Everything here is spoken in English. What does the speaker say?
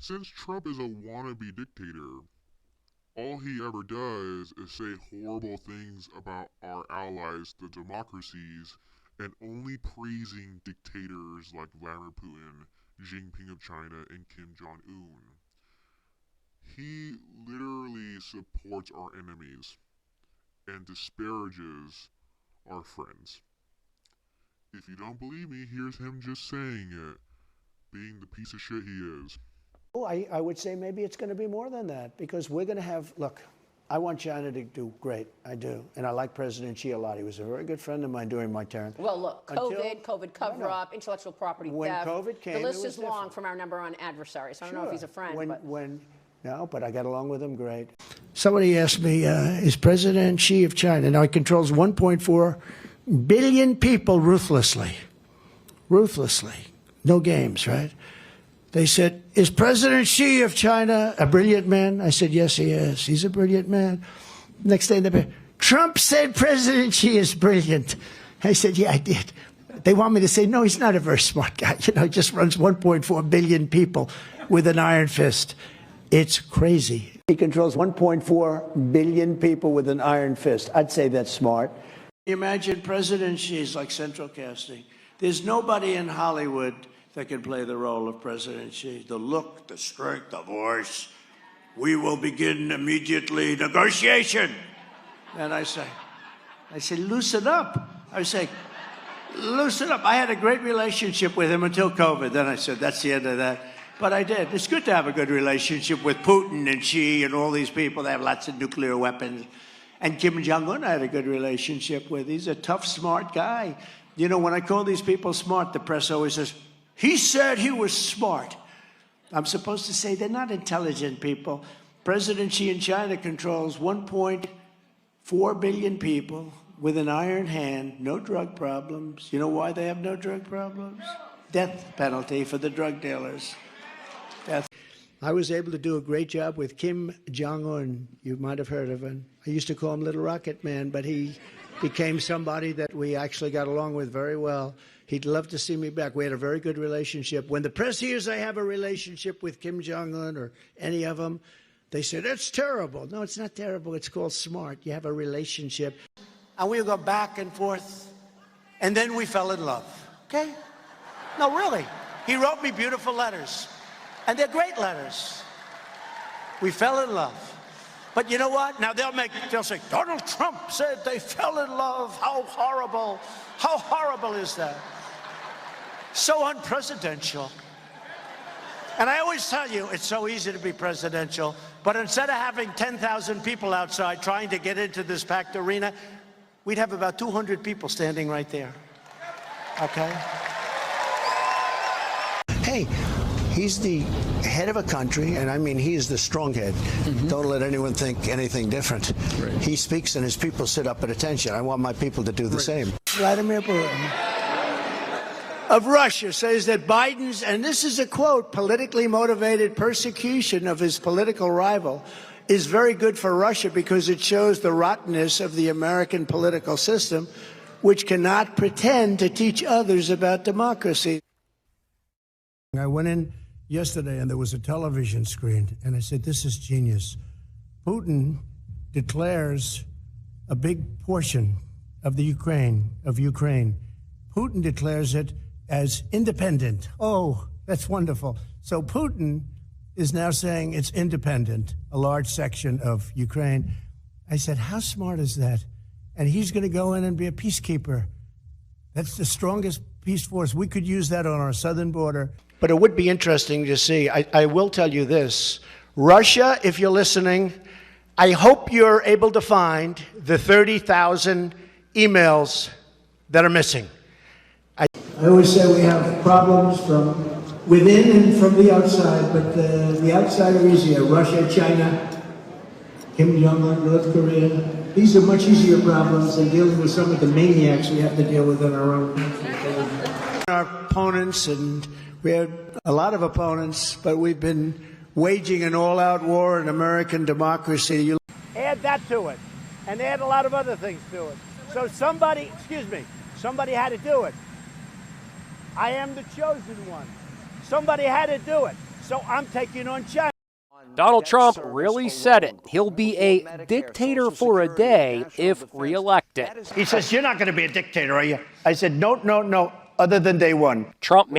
Since Trump is a wannabe dictator, all he ever does is say horrible things about our allies, the democracies, and only praising dictators like Vladimir Putin, Xi Jinping of China, and Kim Jong Un. He literally supports our enemies and disparages our friends. If you don't believe me, here's him just saying it, being the piece of shit he is. Oh, I would say maybe it's going to be more than that, because we're going to have, look, I want China to do great. I do. And I like President Xi a lot. He was a very good friend of mine during my term. Well, look, COVID cover-up, intellectual property when theft. COVID came, the list it was is long different. from our number one adversary, so I don't know if he's a friend. No, but I got along with him great. Somebody asked me, is President Xi of China, now he controls 1.4 billion people ruthlessly. Ruthlessly. No games, right? They said, is President Xi of China a brilliant man? I said, yes, he is. He's a brilliant man. Next day, Trump said President Xi is brilliant. I said, yeah, I did. They want me to say, no, he's not a very smart guy. You know, he just runs 1.4 billion people with an iron fist. It's crazy. He controls 1.4 billion people with an iron fist. I'd say that's smart. Imagine President Xi's like central casting. There's nobody in Hollywood that can play the role of President Xi. The look, the strength, the voice. We will begin immediately negotiation. And I say, loosen up. I say, loosen up. I had a great relationship with him until COVID. Then I said, that's the end of that. But I did. It's good to have a good relationship with Putin and Xi and all these people. They have lots of nuclear weapons. And Kim Jong-un I had a good relationship with. He's a tough, smart guy. You know, when I call these people smart, the press always says, he said he was smart. I'm supposed to say they're not intelligent people. President Xi in China controls 1.4 billion people with an iron hand, no drug problems. You know why they have no drug problems? Death penalty for the drug dealers. Death. I was able to do a great job with Kim Jong-un. You might have heard of him. I used to call him Little Rocket Man, but he became somebody that we actually got along with very well. He'd love to see me back. We had a very good relationship. When the press hears I have a relationship with Kim Jong-un or any of them, they say, that's terrible. No, it's not terrible. It's called smart. You have a relationship. And we would go back and forth. And then we fell in love. Okay? No, really. He wrote me beautiful letters. And they're great letters. We fell in love. But you know what? Now they'll say, Donald Trump said they fell in love. How horrible. How horrible is that? So unpresidential. And I always tell you, it's so easy to be presidential, but instead of having 10,000 people outside trying to get into this packed arena, we'd have about 200 people standing right there. Okay? Hey, he's the head of a country, and I mean, he's the strong head. Don't let anyone think anything different. Right. He speaks and his people sit up at attention. I want my people to do the same. Vladimir Putin of Russia says that Biden's, and this is a quote, politically motivated persecution of his political rival is very good for Russia because it shows the rottenness of the American political system, which cannot pretend to teach others about democracy. I went in yesterday and there was a television screen and I said, this is genius. Putin declares a big portion of the Ukraine. Putin declares it as independent. Oh, that's wonderful. So Putin is now saying it's independent, a large section of Ukraine. I said, how smart is that? And he's going to go in and be a peacekeeper. That's the strongest peace force. We could use that on our southern border. But it would be interesting to see. I will tell you this. Russia, if you're listening, I hope you're able to find the 30,000 emails that are missing. I always say we have problems from within and from the outside, but the outside are easier. Russia, China, Kim Jong-un, North Korea. These are much easier problems than dealing with some of the maniacs we have to deal with in our own country. Our opponents, and we had a lot of opponents, but we've been waging an all-out war in American democracy. Add that to it, and add a lot of other things to it. So somebody had to do it. I am the chosen one. Somebody had to do it. So I'm taking on China. Donald Trump really said it. He'll be a dictator for a day if reelected. He says, "You're not going to be a dictator, are you?" I said, "No, no, no, other than day one." Trump